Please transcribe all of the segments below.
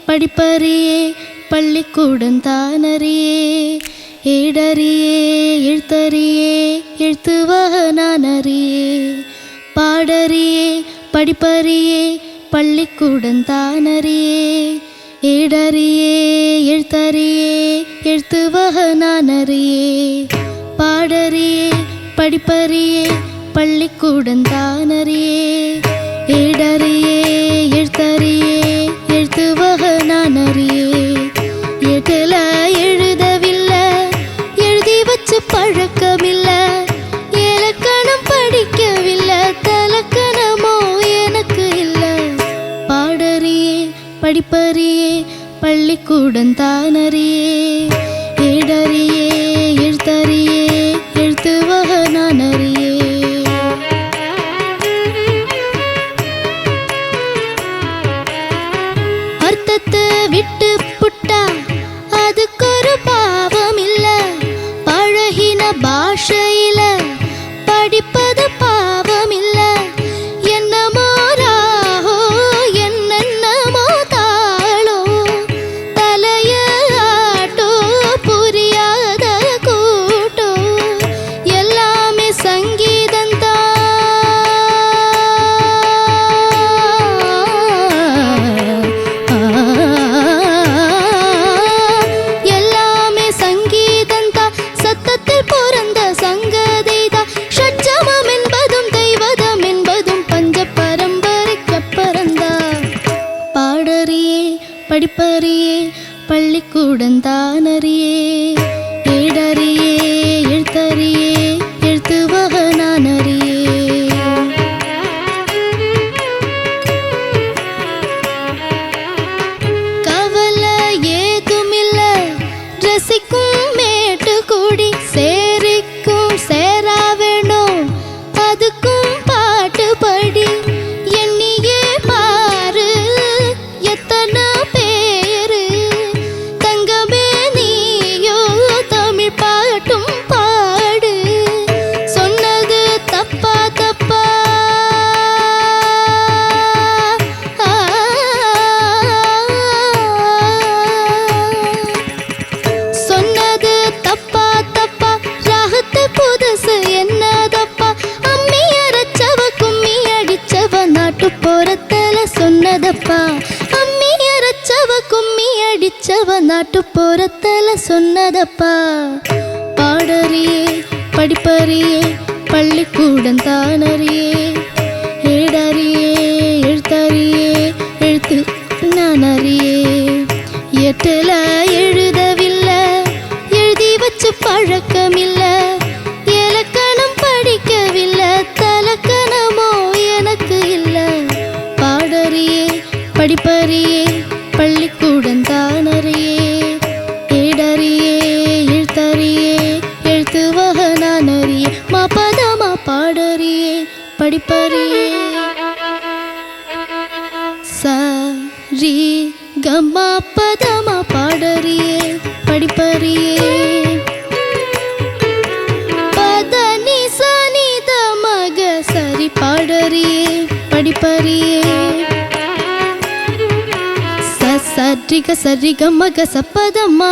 படிப்பறியே பள்ளிக்கூடம் தானறியே ஏடறியே எழுத்தறியே எழுத்துவக நானறியே பாடறியே படிப்பறியே பள்ளிக்கூடம் தானறியே ஏடறியே எழுத்தறியே எழுத்துவக நானறியே பாடறியே படிப்பறியே பள்ளிக்கூடம் தானறியே ஏடறியே எழுத்தறியே எழுத்துவக நானறியே எட்டுல எழுதவில்லை எழுதி வச்சு பழக்கமில்லை இலக்கணம் படிக்கவில்லை தலக்கணமோ எனக்கு இல்லை பாடறியே படிப்பறியே பள்ளிக்கூடம் தானறியே ஏடறியே எழுத்தறியே எழுத்துவக நானறியே அர்த்தத்தை விட்டு புட்டா அதுக்கு ஒரு பாவம் இல்ல பழகின பாஷையில படிப்பது பாவம் இல்ல என்னமோ ராகோ என்னென்னமோ தாளோ தலைய ஆட்டோ புரியாத கூட்டோ எல்லாமே சங்கீதந்தா எல்லாமே சங்கீதந்தா சத்தத்தில் பிறந்த சங்கதிதா ஷட்ஜமம் என்பதும் தெய்வதம் என்பதும் பஞ்ச பரம்பரைக்கு பிறந்தா பாடறியே படிப்பறியே பள்ளிக்கூடம் தானறியே ஏடறியே எழுத்தறியே எழுத்துவக நானறியே கவலை ஏதுமில்ல ரசிக்கும் மேட்டு கூடி சேரிக்கும் சேரா வேணும் அதுக்கும் பாட்டு படி எண்ணியே பாரு எத்தனை பேரு தங்கமே நீயோ தமிழ் பாட்டும் பாடு சொன்னது தப்பா தப்பா சொன்னது தப்பா தப்பா ராகத்து புதுசு என்னதப்பா அம்மி அரைச்சவ கும்மி அடிச்சவ நாட்டுப்புறத்துல சொன்னதப்பா அம்மி அரைச்சவ கும்மி அடிச்சவ நாட்டுப்புறத்துல சொன்னதப்பா பாடறியே படிப்பறியே பள்ளிக்கூடம் தானறியே ஏடறியே எழுத்தறியே எழுத்து நானறியே எட்டுல எழுதவில்லை எழுதி வச்சு பழக்கமில்லை இலக்கணம் படிக்கவில்லை தலக்கணமோ எனக்கு இல்லை பாடறியே படிப்பறியே பள்ளிக்கூடம் தானறியே ஏடறியே எழுத்தறியே எழுத்துவக நானறியே மாபதமா பாடறியே படிப்பறியே சரி கமா பதமா பாடறியே படிப்பறியே பதனி சனித மக சரி பாடறியே படிப்பறியே சரிக சரிக மக சப்பதமா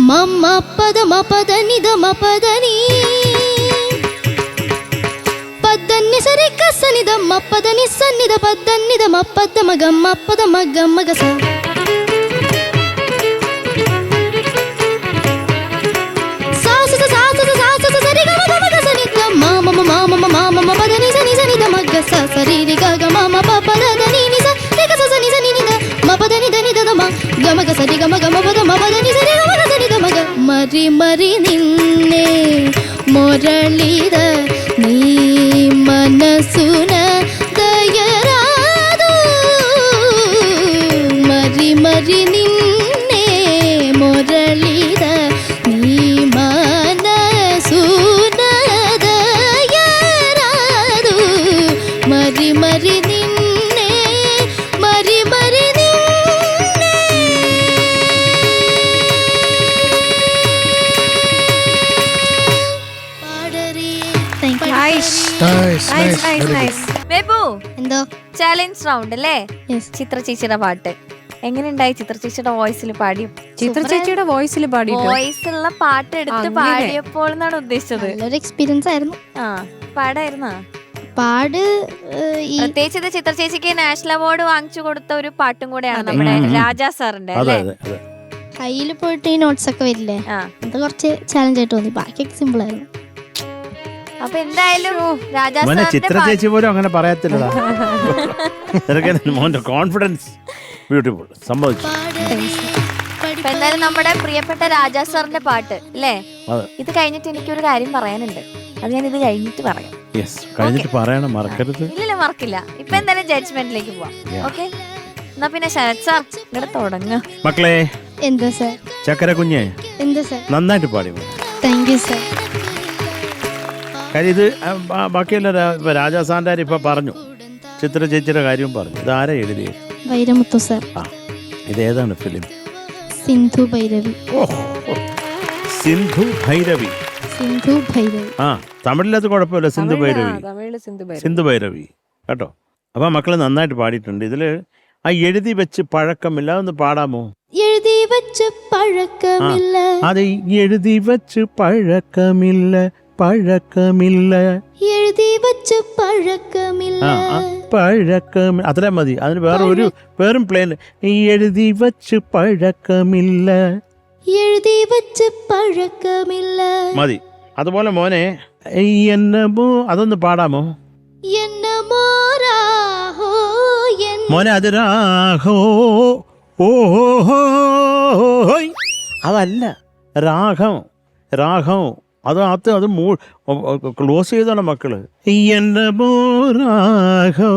மம்மா பதமா பதனித மபதனி பதனி சரி கசனித மப்பதனி சன்னித பதனித மப்பத மக மப்பத மக மக ச சாச சாச சாச சரி க மக மக சனித மாம மாம மாம பதனி சனி சனித மக ச சரி ரி க க மாம பபத தனி நி ச ரி க ச சனி சனி நித மபதனி தனி த ம க மக சரி க மக மபத மபதனி சரி க மக சனி த மக மரி மரி நின்னே ಮೊರಳಿದ ನೀ ಮನಸುನ ದಯರಾದು ಮರಿ ಮರಿ ನಿನ್ನೆ ಮೊರಳಿದ ನೀ ಮನಸುನ ದಯರಾದು ಮರಿ ಮರಿ ನಿನ್ನೆ ಮರಿ ಮರಿ ನಿನ್ನೆ Nice. Bebu, എന്തോ ചാലഞ്ച് റൗണ്ട് അല്ലേ? Yes. ചിത്ര ചേച്ചിയുടെ പാട്ട് എങ്ങനെയുണ്ടായി? ചിത്ര ചേച്ചിയുടെ വോയിസിൽ പാടിയും ചിത്ര ചേച്ചിയുടെ വോയിസിൽ പാടി വോയിസുള്ള പാട്ട് എടുത്ത് പാടിയപ്പോൾ എന്നാണ് ഉദ്ദേശിച്ചത്. നല്ലൊരു എക്സ്പീരിയൻസ് ആയിരുന്നു. ആ പാടായിരുന്നാ? പാട് പ്രത്യേകിച്ച് ഇത് ചിത്ര ചേച്ചിക്ക് നാഷണൽ അവാർഡ് വാങ്ങിച്ചു കൊടുത്ത ഒരു പാട്ടും കൂടെയാണ് നമ്മുടെ രാജാ സാറിന്റെ അല്ലേ? ഹൈയിൽ പോയിട്ട് ഈ നോട്ട്സ് ഒക്കെ വരില്ലേ, അത് കുറച്ച് ചാലഞ്ച് ആയിട്ട് തോന്നി. ബാക്കിയൊക്കെ സിമ്പിൾ ആയിരുന്നു. അപ്പൊ എന്തായാലും രാജാ ചിത്ര ചേച്ചി പോലും അങ്ങനെ പറയത്തില്ല. കോൺഫിഡൻസ് ബ്യൂട്ടിഫുൾ സംഭവിച്ചു. എന്തായാലും നമ്മുടെ പ്രിയപ്പെട്ട രാജാ സാറിന്റെ പാട്ട് അല്ലേ? ഇത് കഴിഞ്ഞിട്ട് എനിക്കൊരു കാര്യം പറയാനുണ്ട്. അത് ഞാൻ ഇത് കഴിഞ്ഞിട്ട് പറയാം. കഴിഞ്ഞിട്ട് പറയണം, മറക്കരുത്. ഇല്ല മറക്കില്ല. ഇപ്പൊ എന്തായാലും ജഡ്ജ്മെന്റിലേക്ക് പോവാം. ഓക്കെ, എന്നാ പിന്നെ ശരത് സാർ ഇങ്ങോട്ട് തുടങ്ങ. മക്കളെ എന്താ സാർ? ചക്കര കുഞ്ഞെ എന്താ സാർ? നന്നായിട്ട് പാടി. Thank you sir. കാര്യം ഇത് ബാക്കിയല്ല, രാജാ സാറിന്റെ ഇപ്പൊ പറഞ്ഞു, ചിത്ര ചേച്ചിയുടെ കാര്യവും പറഞ്ഞു. ഇത് ആരാ എഴുതിയത്? വൈരമുത്തു സാർ. ഇത് ഏതാണ് ഫിലിം? സിന്ധു ഭൈരവി. സിന്ധു ഭൈരവി. സിന്ധു ഭൈരവി. തമിഴിലത് കുഴപ്പമില്ല. സിന്ധു ഭൈരവി. സിന്ധു ഭൈരവി കേട്ടോ. അപ്പൊ മക്കള് നന്നായിട്ട് പാടിയിട്ടുണ്ട്. ഇതില് ആ എഴുതി വെച്ച് പഴക്കമില്ല ഒന്ന് പാടാമോ? എഴുതി വെച്ച് പഴക്കമില്ല. അത് എഴുതി വെച്ച് പഴക്കമില്ല, പഴക്കമില്ല. എഴുതി വെച്ച് പഴക്കമില്ല, പഴക്കം. അത്രയും മതി. അതിന് വേറും പ്ലെയിൻ. എഴുതി വെച്ച് പഴക്കമില്ല, എഴുതി വെച്ച് പഴക്കമില്ല മതി. അതുപോലെ മോനെ എന്നമോ അതൊന്ന് പാടാമോ? മോനെ അത് രാഹോ ഓഹോ അതല്ല, രാഗം. രാഗം അത് ക്ലോസ് ചെയ്താണ് മക്കള്. എന്നമോ രാഹോ.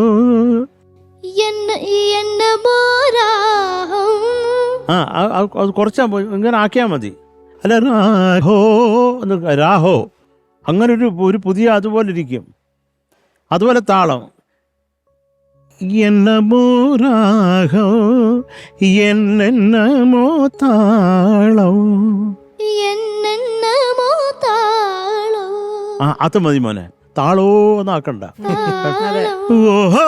അത് കുറച്ചാ ഇങ്ങനെ ആക്കിയാ മതി. അല്ല രാഹോ രാഹോ അങ്ങനെ ഒരു പുതിയ അതുപോലെ ഇരിക്കും. അതുപോലെ താളം. എന്നമോ രാഹോ എന്നമോ താളം. അത് മതി മോനെ. താളോ എന്നാക്കണ്ട. ഓഹോ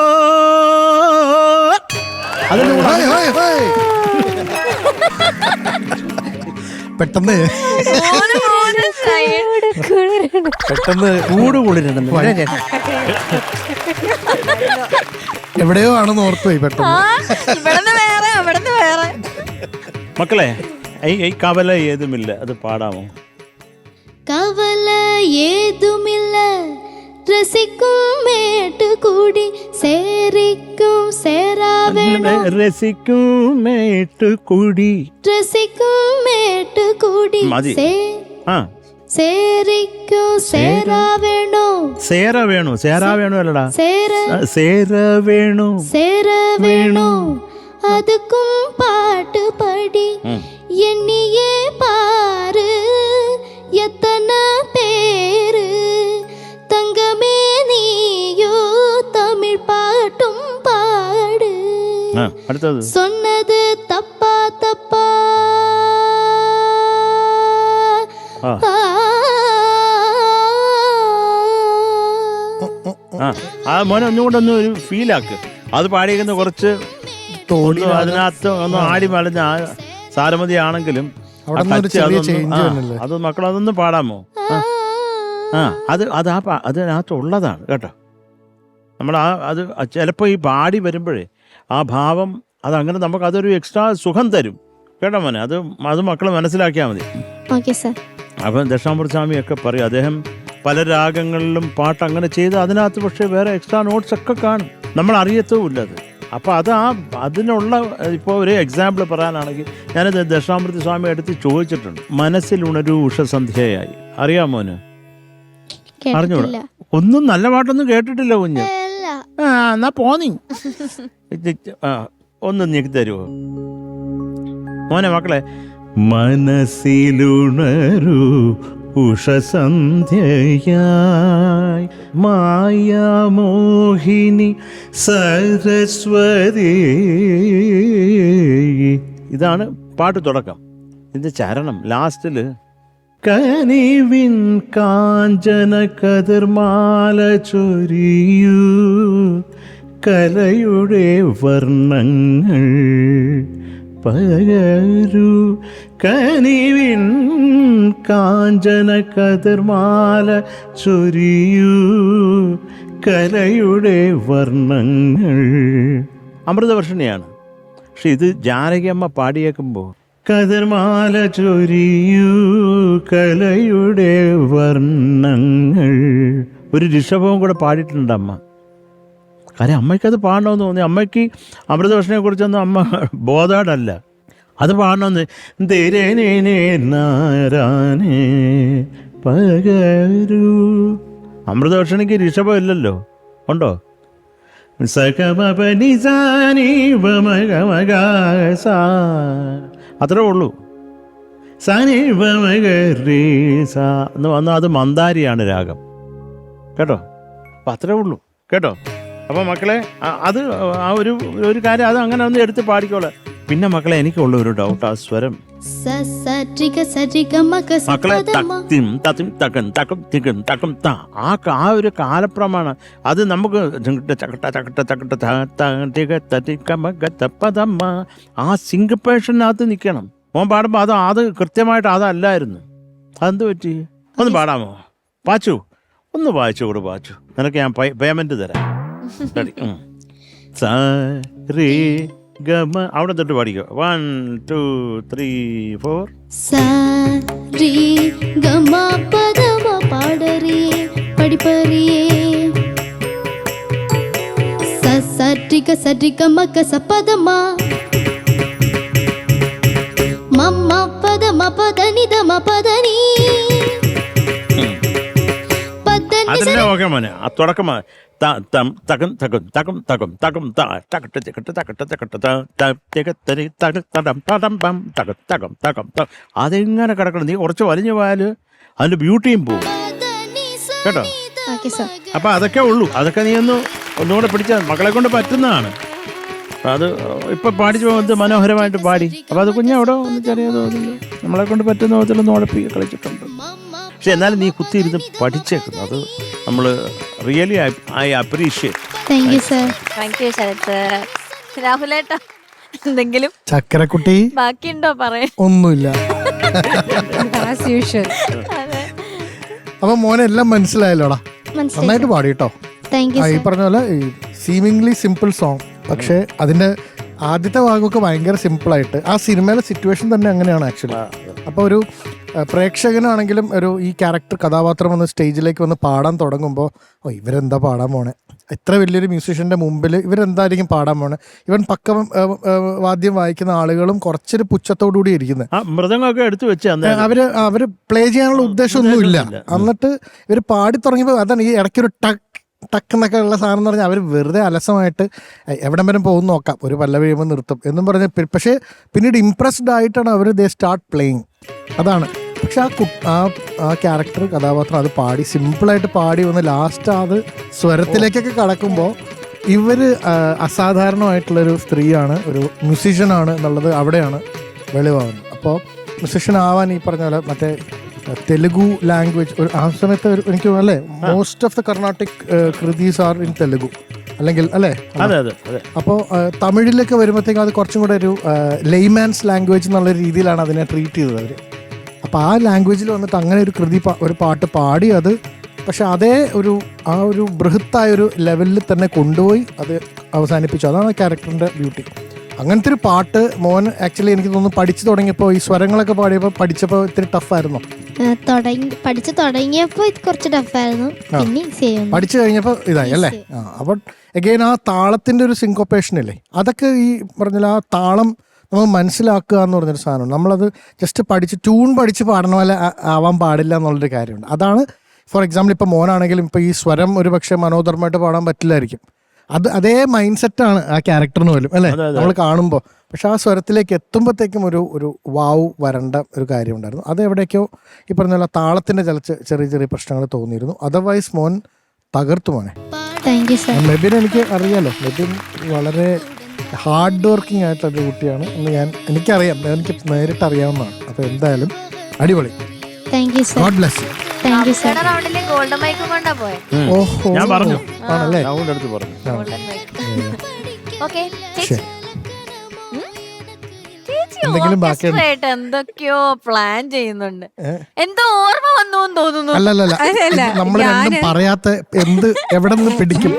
പെട്ടെന്ന് കൂട് കുളിരണം. എവിടെയോ ആണെന്ന് ഓർത്തുപോയി പെട്ടെന്ന്. മക്കളെ ഈ കവല ഏതുമില്ല അത് പാടാമോ? കവല ഏതുമില്ല രസിക്കും മേട്ടുകൂടി സേരിക്കും സേരാവേണോ. രസിക്കും മേട്ടുകൂടി രസിക്കും മേട്ടുകൂടി സേരിക്കും സേരാവേണോ. സേര വേണു. സേരാ വേണു അല്ലടാ, സേര വേണു. സേര വേണോ അതുക്കും പാട്ട് പാടി എണ്ണിയേ പാറ് എത്തന പേര്. തങ്കമേ നീയോ തമിഴ് പാട്ടും പാട്. അടുത്തത് சொன்னது தப்பா தப்பா. മോനെ ഒന്നുകൊണ്ടൊന്ന് ഒരു ഫീലാക്ക്. അത് പാടിയിരിക്കുന്ന കുറച്ച് അതിനകത്ത് ഒന്ന് ആടി മലഞ്ഞ സാരമതി ആണെങ്കിലും അത് മക്കൾ അതൊന്ന് പാടാമോ? അതിനകത്തുള്ളതാണ് കേട്ടോ. നമ്മൾ അത് ചിലപ്പോൾ ഈ പാടി വരുമ്പോഴേ ആ ഭാവം അതങ്ങനെ നമുക്ക് അതൊരു എക്സ്ട്രാ സുഖം തരും കേട്ടോ മോനെ. അത് മക്കൾ മനസ്സിലാക്കിയാൽ മതി. അപ്പം ദക്ഷിണാമൂർത്തി സ്വാമിയൊക്കെ പറയും, അദ്ദേഹം പല രാഗങ്ങളിലും പാട്ട് അങ്ങനെ ചെയ്ത് അതിനകത്ത് പക്ഷേ വേറെ എക്സ്ട്രാ നോട്ട്സ് ഒക്കെ കാണും, നമ്മൾ അറിയത്തുമില്ല അത്. അപ്പോൾ അതിനുള്ള ഇപ്പോൾ ഒരു എക്സാമ്പിൾ പറയാനാണെങ്കിൽ ഞാനത് ദക്ഷിണാമൂർത്തി സ്വാമി അടുത്ത് ചോദിച്ചിട്ടുണ്ട്. മനസ്സിലുണരു ഉഷസന്ധ്യയായി അറിയാമോന്? അറിഞ്ഞൂടാ? ഒന്നും നല്ല പാട്ടൊന്നും കേട്ടിട്ടില്ല കുഞ്ഞ്. എന്നാ പോന്നി ഒന്ന് നീക്കി തരുമോ മോനെ? മക്കളെ മനസ്സിലുണരു ഉഷസന്ധ്യയായി മായാമോഹിനി സരസ്വതി. ഇതാണ് പാട്ട് തുടക്കം. ഇതിന്റെ ചരണം ലാസ്റ്റില് കനിവിൻ കാഞ്ചന കതിർമാല ചൊരിയൂ കലയുടെ വർണ്ണങ്ങൾ പകരു കനിവിൻ കാഞ്ചന കതിർമാല ചൊരിയൂ കലയുടെ വർണ്ണങ്ങൾ. അമൃതവർഷിണിയാണ്. പക്ഷെ ഇത് ജാനകിയമ്മ പാടിയേക്കുമ്പോൾ കതിർമാല ചൊരിയൂ കലയുടെ വർണ്ണങ്ങൾ. ഒരു ഋഷഭവും കൂടെ പാടിയിട്ടുണ്ട് അമ്മ. കാര്യം അമ്മയ്ക്കത് പാടണമെന്ന് തോന്നി. അമ്മയ്ക്ക് അമൃതവർഷിണിയെ കുറിച്ചൊന്നും അമ്മ ബോധവാടല്ല, അത് പാടണമെന്ന്. ദേരേനേ നാരാനേ പകരൂ. അമൃതവർഷിണിക്ക് ഋഷഭം ഇല്ലല്ലോ, ഉണ്ടോ? അത്രേ ഉള്ളൂ. എന്ന് വന്നാൽ അത് മന്ദാരിയാണ് രാഗം, കേട്ടോ. അപ്പം അത്രേ ഉള്ളൂ, കേട്ടോ. അപ്പം മക്കളെ അത് ആ ഒരു കാര്യം അത് അങ്ങനെ ഒന്ന് എടുത്ത് പാടിക്കോളാം. പിന്നെ മക്കളെ എനിക്കുള്ള ഒരു ഡൗട്ട്, ആ സ്വരം മക്കളെ തക്കും തക്കും തക്കും തക്കും തിക്കും തക്കും ത ആ ഒരു കാലപ്രമാണം അത് നമുക്ക് ചക്കട്ട ചക്കട്ട ചക്കട്ട ആ സിങ്കപ്പേഷനകത്ത് നിൽക്കണം. ഓൻ പാടുമ്പോൾ അത് കൃത്യമായിട്ട് അതല്ലായിരുന്നു. അതെന്ത് പറ്റി? ഒന്ന് പാടാമോ പാച്ചു? ഒന്ന് വായിച്ചു കൂടെ പാച്ചു, നിനക്ക് ഞാൻ പേയ്മെന്റ് തരാം. സ ഗമ അവിടെ തൊട്ട് പാടിക്കോ. 1 2 3 4 സരി ഗമ പദമ പാടറിയേ പഠിപ്പറിയേ സരി ഗമ ഗസ പദമ മമ്മ പദമ പദനി ദമ പദനി അതന്നെ ഓക്കെ മോനെ. ആ തുടക്കം തകം തകം തകം തകം തകം തകം തകട്ട ചക്കട്ട തകട്ട തകട്ട അതെങ്ങനെ കിടക്കണം. നീ കുറച്ച് വലിഞ്ഞു പോയാൽ അതിന്റെ ബ്യൂട്ടിയും പോകും, കേട്ടോ. അപ്പൊ അതൊക്കെ ഉള്ളൂ. അതൊക്കെ നീ ഒന്നുകൂടെ പിടിച്ച മക്കളെ കൊണ്ട് പറ്റുന്നതാണ്. അത് ഇപ്പൊ പാടിച്ചു പോകുന്നത് മനോഹരമായിട്ട് പാടി. അപ്പൊ അത് കുഞ്ഞവിടെ ഒന്ന് ചെറിയ തോതിൽ നമ്മളെ കൊണ്ട് പറ്റുന്ന തോതിലൊന്ന് ഉഴപ്പി കളിച്ചിട്ടുണ്ട്. പക്ഷെ എന്നാലും നീ കുത്തിയിരുന്ന് പഠിച്ചേക്കുന്നു, അത് നമ്മൾ really I appreciate. Thank you sir. Thank you Sharath sir. രാഹുലേട്ടാ എന്തെങ്കിലും ചക്കരക്കുട്ടി ബാക്കിയുണ്ടോ പറയാൻ? ഒന്നുമില്ല. As usual. അപ്പൊ മോനെ എല്ലാം മനസ്സിലായല്ലോടാ, നന്നായിട്ട് പാടി കേട്ടോ. താങ്ക് യു ഈ പറഞ്ഞ പോലെ സീമിംഗ്ലി സിമ്പിൾ സോങ്, പക്ഷെ അതിന്റെ ആദ്യത്തെ ഭാഗമൊക്കെ ഭയങ്കര സിമ്പിളായിട്ട് ആ സിനിമയിലെ സിറ്റുവേഷൻ തന്നെ അങ്ങനെയാണ് ആക്ച്വലി. അപ്പോൾ ഒരു പ്രേക്ഷകനാണെങ്കിലും ഈ ക്യാരക്ടർ കഥാപാത്രം വന്ന് സ്റ്റേജിലേക്ക് വന്ന് പാടാൻ തുടങ്ങുമ്പോൾ ഇവരെന്താ പാടാൻ പോണേ, ഇത്ര വലിയൊരു മ്യൂസീഷ്യൻ്റെ മുമ്പിൽ ഇവരെന്തായിരിക്കും പാടാൻ പോണേ. ഇവൻ പക്കം വാദ്യം വായിക്കുന്ന ആളുകളും കുറച്ചൊരു പുച്ഛത്തോടുകൂടി ഇരിക്കുന്നത്. മൃദംഗമൊക്കെ എടുത്തു വെച്ച് അവര് പ്ലേ ചെയ്യാനുള്ള ഉദ്ദേശമൊന്നുമില്ല. എന്നിട്ട് ഇവർ പാടി തുടങ്ങിയപ്പോൾ അതാണ് ഈ ഇടയ്ക്കൊരു ടക്ക് എന്നൊക്കെ ഉള്ള സാധനം എന്ന് പറഞ്ഞാൽ അവർ വെറുതെ അലസമായിട്ട് എവിടം വരെ പോകുന്ന നോക്കാം, ഒരു പല്ലവി കഴിയുമ്പോൾ നിർത്തും എന്നും പറഞ്ഞ്. പക്ഷേ പിന്നീട് ഇംപ്രസ്ഡ് ആയിട്ടാണ് അവർ സ്റ്റാർട്ട് പ്ലേയിങ്. അതാണ്. പക്ഷെ ആ ക്യാരക്ടർ കഥാപാത്രം അത് പാടി സിമ്പിളായിട്ട് പാടി വന്ന് ലാസ്റ്റ് അത് സ്വരത്തിലേക്കൊക്കെ കടക്കുമ്പോൾ ഇവർ അസാധാരണമായിട്ടുള്ളൊരു സ്ത്രീയാണ്, ഒരു മ്യൂസീഷ്യനാണ് എന്നുള്ളത് അവിടെയാണ് വെളിവാകുന്നത്. അപ്പോൾ മ്യൂസീഷ്യൻ ആവാൻ ഈ പറഞ്ഞ പോലെ മറ്റേ തെലുഗു ലാംഗ്വേജ് ആ സമയത്ത് എനിക്ക് അല്ലേ മോസ്റ്റ് ഓഫ് ദ കർണാട്ടിക് കൃതീസ് ആർ ഇൻ തെലുഗു, അല്ലെങ്കിൽ അല്ലേ? അപ്പോൾ തമിഴിലൊക്കെ വരുമ്പോഴത്തേക്കും അത് കുറച്ചും കൂടെ ഒരു ലെയ്മാൻസ് ലാംഗ്വേജ് എന്നുള്ള രീതിയിലാണ് അതിനെ ട്രീറ്റ് ചെയ്തത് അവർ. അപ്പോൾ ആ ലാംഗ്വേജിൽ വന്നിട്ട് അങ്ങനെ ഒരു ഒരു പാട്ട് പാടി അത് പക്ഷെ അതേ ആ ഒരു ബൃഹത്തായൊരു ലെവലിൽ തന്നെ കൊണ്ടുപോയി അത് അവസാനിപ്പിച്ചു. അതാണ് ആ ക്യാരക്ടറിൻ്റെ ബ്യൂട്ടി. അങ്ങനത്തെ ഒരു പാട്ട് മോൻ ആക്ച്വലി എനിക്ക് തോന്നുന്നു പഠിച്ചു തുടങ്ങിയപ്പോൾ ഈ സ്വരങ്ങളൊക്കെ പാടിയപ്പോൾ പഠിച്ചപ്പോൾ ഇത്തിരി ടഫായിരുന്നു. പഠിച്ചു തുടങ്ങിയപ്പോൾ കുറച്ച് ടഫായിരുന്നു, പഠിച്ചു കഴിഞ്ഞപ്പോൾ ഇതായി അല്ലേ? അപ്പോൾ അഗെയിൻ ആ താളത്തിന്റെ ഒരു സിങ്കോപ്പേഷൻ ഇല്ലേ, അതൊക്കെ ഈ പറഞ്ഞാൽ ആ താളം നമ്മൾ മനസ്സിലാക്കുക എന്ന് പറഞ്ഞൊരു സാധനമാണ്. നമ്മളത് ജസ്റ്റ് ട്യൂൺ പഠിച്ച് പാടണ പോലെ ആവാൻ പാടില്ല എന്നുള്ളൊരു കാര്യമുണ്ട്. അതാണ് ഫോർ എക്സാമ്പിൾ ഇപ്പോൾ മോനാണെങ്കിലും ഇപ്പോൾ ഈ സ്വരം ഒരു പക്ഷേ മനോധർമ്മമായിട്ട് പാടാൻ പറ്റില്ലായിരിക്കും. അതേ മൈൻഡ് സെറ്റാണ് ആ ക്യാരക്ടറിന് പോലും അല്ലേ നമ്മൾ കാണുമ്പോൾ. പക്ഷെ ആ സ്വരത്തിലേക്ക് എത്തുമ്പോഴത്തേക്കും ഒരു വാവ് വരേണ്ട ഒരു കാര്യം ഉണ്ടായിരുന്നു. അത് എവിടേക്കോ ഈ പറഞ്ഞ പോലെ താളത്തിന്റെ ചെറിയ ചെറിയ പ്രശ്നങ്ങൾ തോന്നിയിരുന്നു. അതർവൈസ് മോൻ തകർത്തു മോനെ. മെബിൻ എനിക്ക് അറിയാലോ, മെബിൻ വളരെ ഹാർഡ് വർക്കിംഗ് ആയിട്ടുള്ളൊരു കുട്ടിയാണ് എന്ന് എനിക്കറിയാം, എനിക്ക് നേരിട്ട് അറിയാവുന്നതാണ്. അപ്പോൾ എന്തായാലും അടിപൊളി. God bless you. റൗണ്ടിലെ ഗോൾഡൻ മൈക്ക് കൊണ്ടാ പോയെ. ഓഹോ, ഞാൻ പറഞ്ഞു ആണല്ലേ? അടുത്ത് പറഞ്ഞു. ഗോൾഡൻ മൈക്ക് ഓക്കെ ശരി. എന്തെങ്കിലും ബാക്കിയുണ്ട്? ചേച്ചി എന്തൊക്കെയോ പ്ലാൻ ചെയ്യുന്നുണ്ട്. എന്തോ ഓർമ്മ വന്നു എന്ന് തോന്നുന്നു. അല്ലല്ല അല്ലല്ല, നമ്മൾ രണ്ടും പറയാത്ത എന്ത് എവിടെ നിന്ന് പിടിക്കും.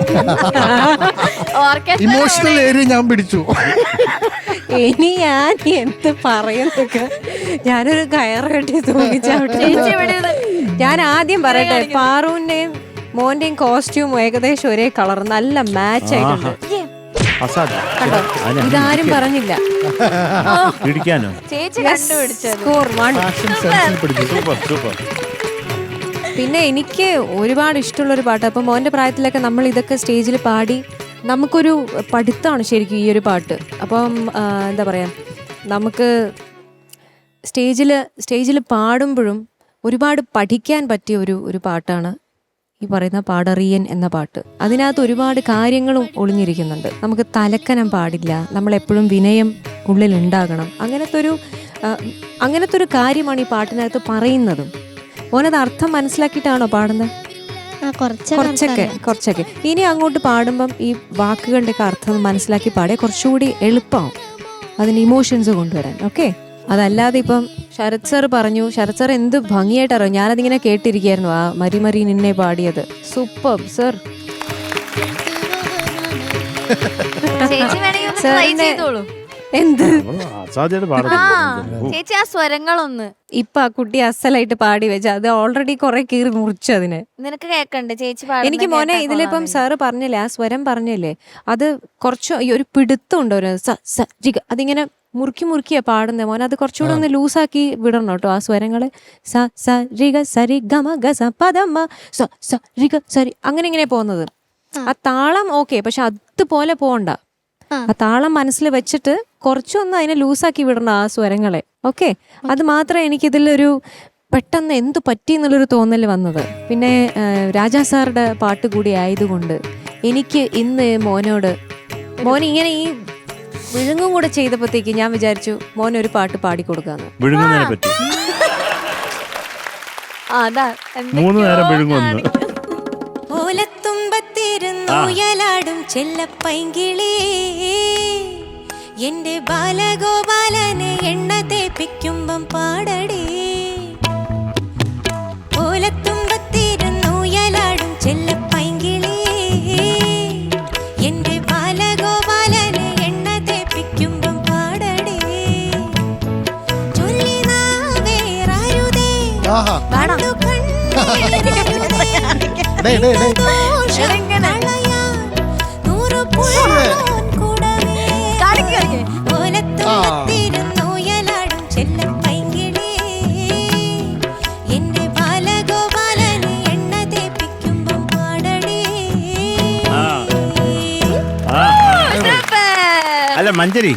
ഇമോഷണൽ ഏരിയ ഞാൻ പിടിച്ചു. ഇനി ഞാൻ എന്ത് പറയുന്നൊക്കെ ഞാനൊരു കയറേണ്ടി തൂങ്ങിച്ചാവട്ടെ. ഞാൻ ആദ്യം പറയട്ടെ, പാറുവിന്റെയും മോന്റെയും കോസ്റ്റ്യൂം ഏകദേശം ഒരേ കളർ, നല്ല മാച്ച് ആയിട്ടുണ്ട്. കണ്ടോ, ഇതാരും പറഞ്ഞില്ല. പിടിക്കാനോ? ചേച്ചി കണ്ടുപിടിച്ചത്. സ്കോർ 1. Super super. പിന്നെ എനിക്ക് ഒരുപാട് ഇഷ്ടമുള്ളൊരു പാട്ട്. അപ്പം മോൻ്റെ പ്രായത്തിലൊക്കെ നമ്മൾ ഇതൊക്കെ സ്റ്റേജിൽ പാടി നമുക്കൊരു പഠിത്തമാണ് ശരിക്കും ഈ ഒരു പാട്ട്. അപ്പം എന്താ പറയുക, നമുക്ക് സ്റ്റേജിൽ പാടുമ്പോഴും ഒരുപാട് പഠിക്കാൻ പറ്റിയ ഒരു പാട്ടാണ് ഈ പറയുന്ന പാടറിയൻ എന്ന പാട്ട്. അതിനകത്ത് ഒരുപാട് കാര്യങ്ങളും ഒളിഞ്ഞിരിക്കുന്നുണ്ട്. നമുക്ക് തലക്കനം പാടില്ല, നമ്മളെപ്പോഴും വിനയം ഉള്ളിൽ ഉണ്ടാകണം, അങ്ങനത്തെ ഒരു കാര്യമാണ് ഈ പാട്ടിനകത്ത് പറയുന്നതും. മോനത് അർത്ഥം മനസ്സിലാക്കിയിട്ടാണോ പാടുന്നത്? കുറച്ചൊക്കെ. ഇനി അങ്ങോട്ട് പാടുമ്പം ഈ വാക്കുകളുടെയൊക്കെ അർത്ഥം മനസ്സിലാക്കി പാടിയ കുറച്ചുകൂടി എളുപ്പമാവും അതിന് ഇമോഷൻസ് കൊണ്ടുവരാൻ. ഓക്കെ, അതല്ലാതെ ഇപ്പം ശരത് സാർ പറഞ്ഞു, ശരത് സാർ എന്ത് ഭംഗിയായിട്ട് അറിയാം, ഞാനതിങ്ങനെ കേട്ടിരിക്കുകയായിരുന്നു ആ മരി മരി നിന്നെ പാടിയത്. Super sir. എന്ത് ചേച്ചി ആ സ്വരങ്ങളൊന്ന് ഇപ്പൊ ആ കുട്ടി അസലായിട്ട് പാടി വെച്ച അത് ഓൾറെഡി കുറെ കീറി മുറിച്ചു അതിന്. നിനക്ക് കേക്കണ്ടേ ചേച്ചി? എനിക്ക് മോനെ ഇതിലിപ്പം സാറ് പറഞ്ഞില്ലേ, ആ സ്വരം പറഞ്ഞില്ലേ, അത് കുറച്ച് ഈ ഒരു പിടുത്തമുണ്ട്, ഒരു അതിങ്ങനെ മുറുക്കിയാ പാടുന്നത് മോനെ. അത് കുറച്ചുകൂടെ ഒന്ന് ലൂസാക്കി വിടണം കേട്ടോ ആ സ്വരങ്ങള്. സ സ രിഗ സരി ഗമ ഗ സ പദമ സ സ രിഗ സരി അങ്ങനെ ഇങ്ങനെ പോകുന്നത്. ആ താളം ഓക്കെ, പക്ഷെ അതുപോലെ പോകണ്ട. ആ താളം മനസ്സിൽ വെച്ചിട്ട് കുറച്ചൊന്ന് അതിനെ ലൂസാക്കി വിടണം ആ സ്വരങ്ങളെ. ഓക്കെ, അത് മാത്രമേ എനിക്കിതിലൊരു പെട്ടെന്ന് എന്തു പറ്റി എന്നുള്ളൊരു തോന്നൽ വന്നത്. പിന്നെ രാജാ സാറുടെ പാട്ട് കൂടി ആയതുകൊണ്ട് എനിക്ക് ഇന്ന് മോൻ ഇങ്ങനെ ഈ വിഴുങ്ങും കൂടെ ചെയ്തപ്പോഴത്തേക്ക് ഞാൻ വിചാരിച്ചു മോനൊരു പാട്ട് പാടിക്കൊടുക്കാന്ന്. വിഴുങ്ങുന്നതിനെ പറ്റി 3 നേരം വിഴുങ്ങുന്നു. ഓലത്തുമ്പത്തിരുന്നുയലാടും ചെല്ലപ്പൈങ്കിളി, എന്റെ ബാലഗോപാലനെ എണ്ണ തേപ്പിക്കുമ്പം പാടടി. ഓലത്തുമ്പത്തിരുന്നുയലാടും ചെല്ലപ്പൈങ്കിളി, എന്റെ ബാലഗോപാലനെ എണ്ണ തേപ്പിക്കുമ്പം പാടടി. ചൊല്ലി നാവേറാരുതേ കണ്ടു എന്റെ ബാലഗോപാലന് എണ്ണ തേപ്പിക്കുമ്പം പാടടി. അല്ല മഞ്ജരി,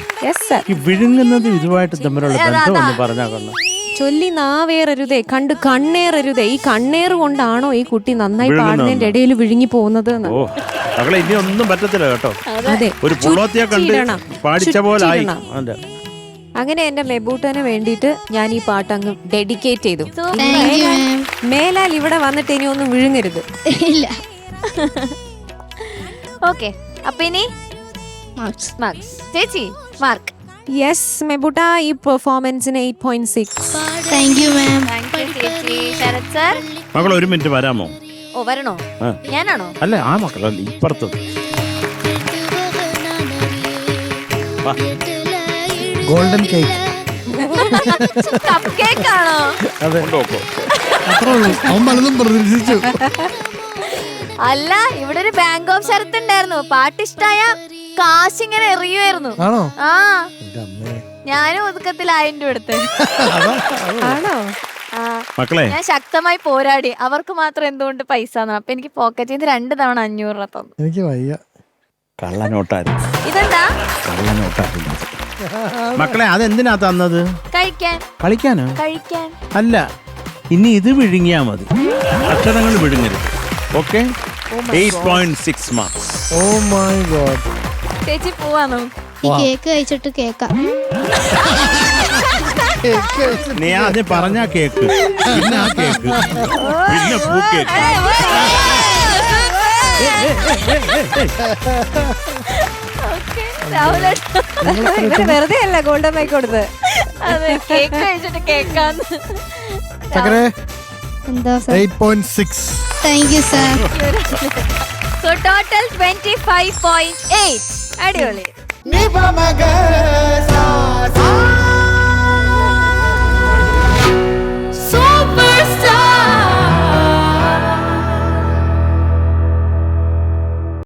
ഈ വിഴുങ്ങുന്നതും ഇതുമായിട്ട് തമ്മിലുള്ള ബന്ധം ഒന്ന് പറഞ്ഞാൽ കൊള്ളാം. ചൊല്ലി നാവേറരുതേ കണ്ടു കണ്ണേറരുതേ. ഈ കണ്ണേറ് കൊണ്ടാണോ ഈ കുട്ടി നന്നായി പാടുന്നതിന്റെ ഇടയിൽ വിഴുങ്ങി പോകുന്നത്? ഓ മകളെ, ഇനി ഒന്നും പറ്റത്തില്ല കേട്ടോ. അതെ, ഒരു പുള്ളോത്തിയെ കണ്ട് പാടിച്ച പോലായി. അങ്ങനെ എന്റെ മെബൂട്ടന് വേണ്ടിയിട്ട് ഞാൻ ഈ പാട്ട് അങ്ങ് ഡെഡിക്കേറ്റ് ചെയ്തു. മേലാൽ ഇവിടെ വന്നിട്ട് ഇനി ഒന്നും വിഴുങ്ങരുത്. ഇല്ല. ഓക്കെ, അപ്പൊ ഇനി ചേച്ചി മാർക്ക്. യെസ് മെബൂട്ട, ഈ പെർഫോമൻസിന് 8.6. Thank you ma'am. ചേച്ചി. ശരത് സാർ മകൾ ഒരു മിനിറ്റ് വരാമോ? ഓ വരണോ? ഞാനാണോ? അല്ല ആ മക്കളല്ല, ഇപ്പുറത്ത്. Golden cake. കപ്പ് കേക്ക് ആണോ? അതെ, അത്രേ ഉള്ളൂ. അവൻ പലതും പ്രതീക്ഷിച്ചു. അല്ല, ഇവിടെ ഒരു ബാങ്ക് ഓഫ് ശരത്ത് ഉണ്ടായിരുന്നു. പാട്ട് ഇഷ്ടായ കാശ് ഇങ്ങനെ എറിയുമായിരുന്നു. ആണോ? ആ, ഞാനും ഒതുക്കത്തിൽ 1000 രൂപ എടുത്ത്. ആണോ? മക്കളെ, ഞാൻ ശക്തമായി പോരാടി. അവർക്ക് മാത്രം എന്തുകൊണ്ട് പൈസ? അപ്പൊ എനിക്ക് പോക്കറ്റിൽ നിന്ന് 2 തവണ 500 രൂപ തന്നു. എനിക്ക് വയ്യ. കള്ളനോട്ടായിരുന്നു. ഇതെന്താ? കള്ളനോട്ടായിരുന്നു. മക്കളെ, അതെന്തിനാ തന്നത്? കഴിക്കാൻ. കളിക്കാനോ? കഴിക്കാൻ അല്ല, ഇനി ഇത് വിഴുങ്ങിയാ മതി, അക്ഷരങ്ങൾ വിഴുങ്ങരുത്. Okay, 8.6 marks. Oh my God. ചേച്ചി പോവാ നമുക്ക്. ഈ കേക്ക് കഴിച്ചിട്ട് കേക്കാം. നീ ആദ്യം പറഞ്ഞ കേക്ക്, പിന്നെ ആ കേക്ക്, പിന്നെ പൂ കേക്ക്. രാഹുലേട്ടാ ഇവര് വെറുതെ അല്ല ഗോൾഡൻ മൈക്ക് കൊടുത്ത്. അതെ കേക്ക് കഴിച്ചിട്ട് കേക്കാന്ന്. ചക്കരെ എന്താ sir? 8.6. Thank you sir. So total 25.8. അടിപൊളി. Ni pa maga sa sa